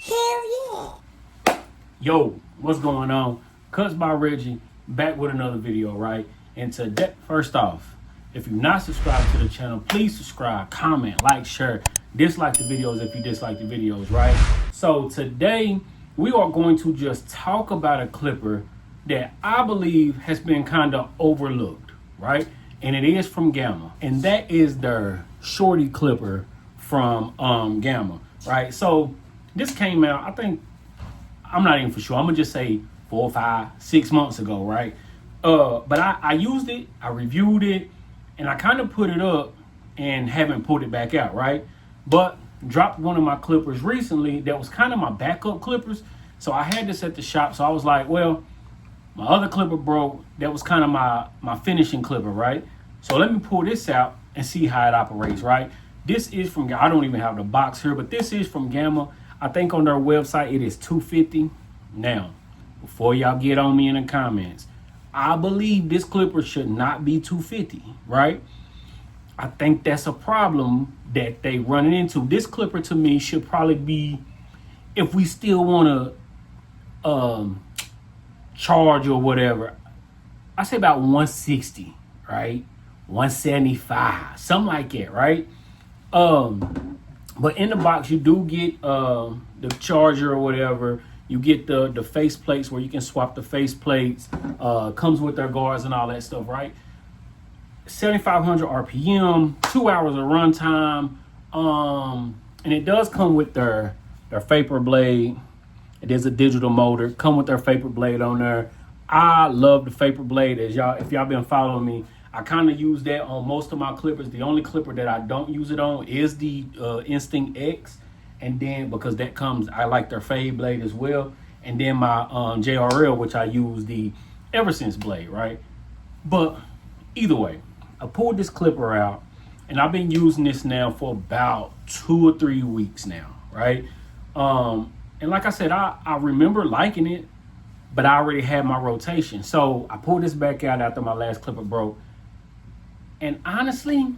Hell yeah. Yo, what's going on? Cuts by Reggie, back with another video, right? And today, first off, if you're not subscribed to the channel, please subscribe, comment, like, share, dislike the videos if you dislike the videos, right? So today, we are going to just talk about a clipper that I believe has been kind of overlooked, right? And it is from Gamma, and that is their shorty clipper from Gamma, right? So this came out, I think, I'm not even for sure, I'm gonna just say 4, 5, 6 months ago, right? But I used it, I reviewed it, and I kind of put it up and haven't pulled it back out, right? But dropped one of my clippers recently that was kind of my backup clippers. So I had this at the shop, so I was like, well, my other clipper broke. That was kind of my finishing clipper, right? So let me pull this out and see how it operates, right? This is from, I don't even have the box here, but this is from Gamma. I think on their website it is $250. Now, before y'all get on me in the comments, I believe this clipper should not be $250, right? I think that's a problem that they running into. This clipper to me should probably be, if we still want to charge or whatever, I say about 160, right? 175, something like that, right? But in the box you do get the charger or whatever. You get the face plates where you can swap the face plates. Comes with their guards and all that stuff, right? 7,500 RPM, 2 hours of runtime, and it does come with their vapor blade. It is a digital motor. Come with their vapor blade on there. I love the vapor blade. If y'all been following me, I kind of use that on most of my clippers. The only clipper that I don't use it on is the Instinct X, and then because that comes, I like their fade blade as well. And then my JRL, which I use the Eversense blade, right? But either way, I pulled this clipper out, and I've been using this now for about 2 or 3 weeks now, right? And like I said, I remember liking it, but I already had my rotation. So I pulled this back out after my last clipper broke. And honestly,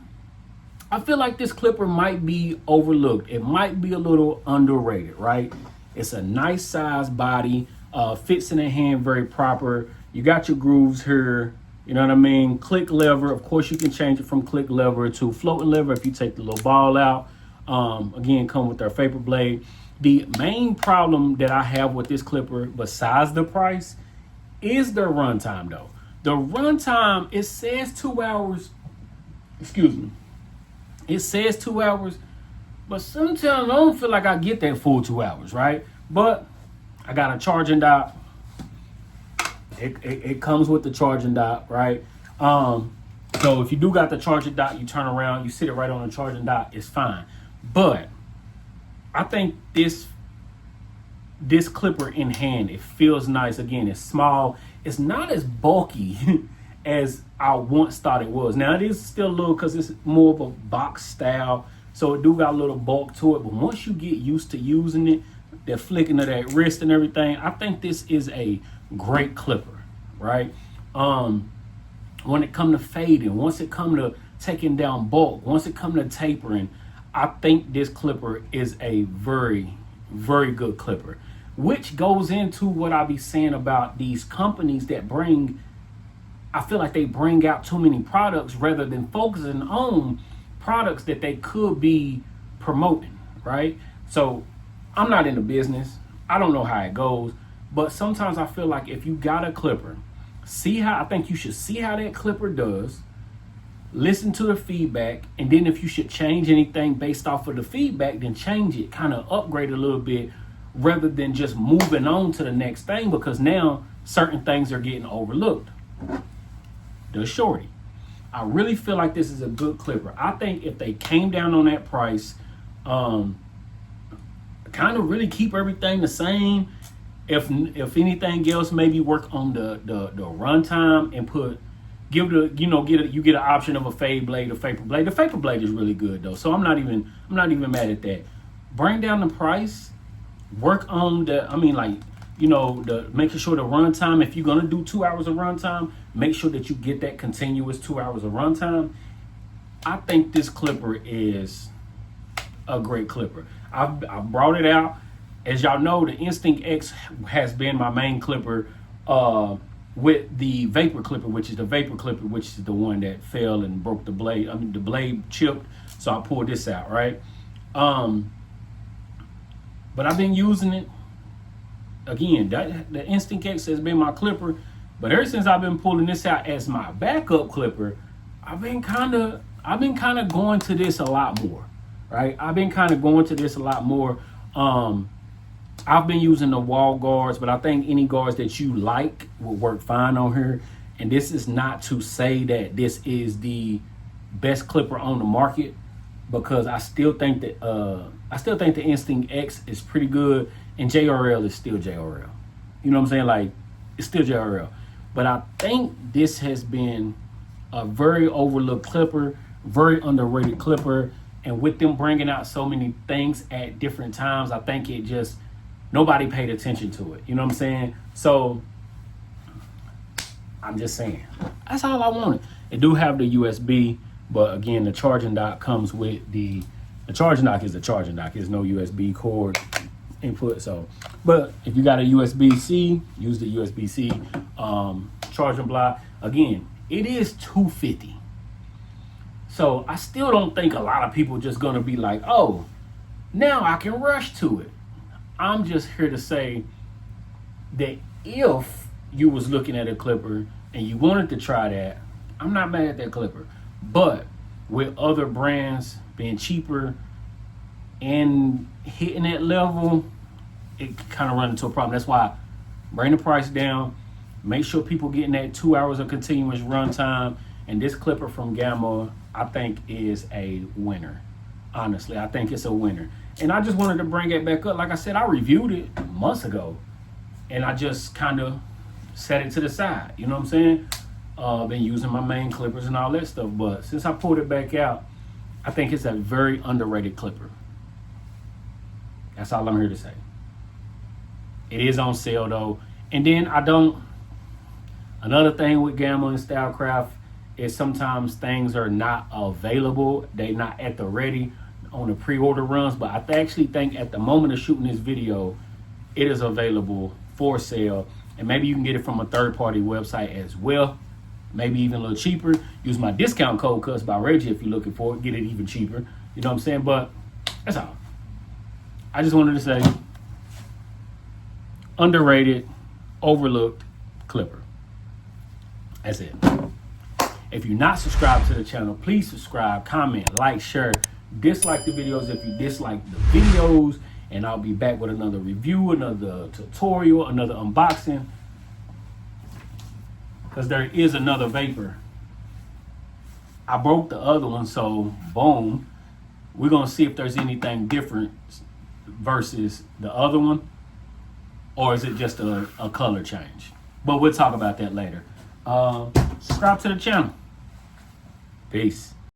I feel like this clipper might be overlooked. It might be a little underrated, right? It's a nice size body, fits in the hand very proper. You got your grooves here, you know what I mean? Click lever, of course you can change it from click lever to floating lever if you take the little ball out. Again, come with our vapor blade. The main problem that I have with this clipper, besides the price, is the runtime though. The runtime, it says 2 hours, excuse me. It says 2 hours, but sometimes I don't feel like I get that full 2 hours, right? But I got a charging dock. It comes with the charging dock, right? So if you do got the charging dock, you turn around, you sit it right on the charging dock, it's fine. But I think this clipper in hand, it feels nice. Again, it's small. It's not as bulky as I once thought it was. Now it is still a little, because it's more of a box style, so it do got a little bulk to it. But once you get used to using it, the flicking of that wrist and everything, I think this is a great clipper, right? When it come to fading, once it come to taking down bulk, once it come to tapering, I think this clipper is a very, very good clipper, which goes into what I be saying about these companies that I feel like they bring out too many products rather than focusing on products that they could be promoting, right? So I'm not in the business. I don't know how it goes, but sometimes I feel like if you got a clipper, I think you should see how that clipper does, listen to the feedback, and then if you should change anything based off of the feedback, then change it, kind of upgrade a little bit, rather than just moving on to the next thing, because now certain things are getting overlooked. The shorty, I really feel like this is a good clipper. I think if they came down on that price, kind of really keep everything the same, if anything else, maybe work on the runtime and you get an option of a fade blade or vapor blade. The vapor blade is really good though, so I'm not even mad at that. Bring down the price, work on making sure the runtime, if you're gonna do 2 hours of runtime, make sure that you get that continuous 2 hours of runtime. I think this clipper is a great clipper. I brought it out. as y'all know, the Instinct X has been my main clipper with the Vapor clipper, which is the one that fell and broke the blade. I mean, the blade chipped, so I pulled this out, right? But I've been using it. Again, the Instinct X has been my clipper, but ever since I've been pulling this out as my backup clipper, I've been kind of going to this a lot more, right? I've been kind of going to this a lot more. I've been using the Wahl guards, but I think any guards that you like will work fine on here. And this is not to say that this is the best clipper on the market, because I still think that the Instinct X is pretty good, and JRL is still JRL. You know what I'm saying? Like, it's still JRL. But I think this has been a very overlooked clipper, very underrated clipper. And with them bringing out so many things at different times, I think it just, nobody paid attention to it. You know what I'm saying? So I'm just saying, that's all I wanted. It do have the USB, but again, the charging dock comes with the charging dock is the charging dock. There's no USB cord input. So, but if you got a USB-C, use the USB-C charging block. Again, it is $250. So I still don't think a lot of people just gonna be like, oh, now I can rush to it. I'm just here to say that if you was looking at a clipper and you wanted to try that, I'm not mad at that clipper. But with other brands being cheaper and hitting that level, it kind of runs into a problem. That's why bring the price down. Make sure people getting that 2 hours of continuous run time. And this clipper from Gamma, I think, is a winner. Honestly, I think it's a winner. And I just wanted to bring it back up. Like I said, I reviewed it months ago, and I just kind of set it to the side. You know what I'm saying? Been using my main clippers and all that stuff. But since I pulled it back out, I think it's a very underrated clipper. That's all I'm here to say. It is on sale, though. And then another thing with Gamma and Stylecraft is sometimes things are not available. They're not at the ready on the pre-order runs, but I actually think at the moment of shooting this video, it is available for sale. And maybe you can get it from a third-party website as well. Maybe even a little cheaper. Use my discount code Cuts By Reggie if you're looking for it. Get it even cheaper. You know what I'm saying? But that's all. I just wanted to say, underrated, overlooked clipper. That's it. If you're not subscribed to the channel, please subscribe, comment, like, share. Dislike the videos if you dislike the videos. And I'll be back with another review, another tutorial, another unboxing. Because there is another Vapor. I broke the other one, so boom. We're going to see if there's anything different versus the other one. Or is it just a color change? But we'll talk about that later. Subscribe to the channel. Peace.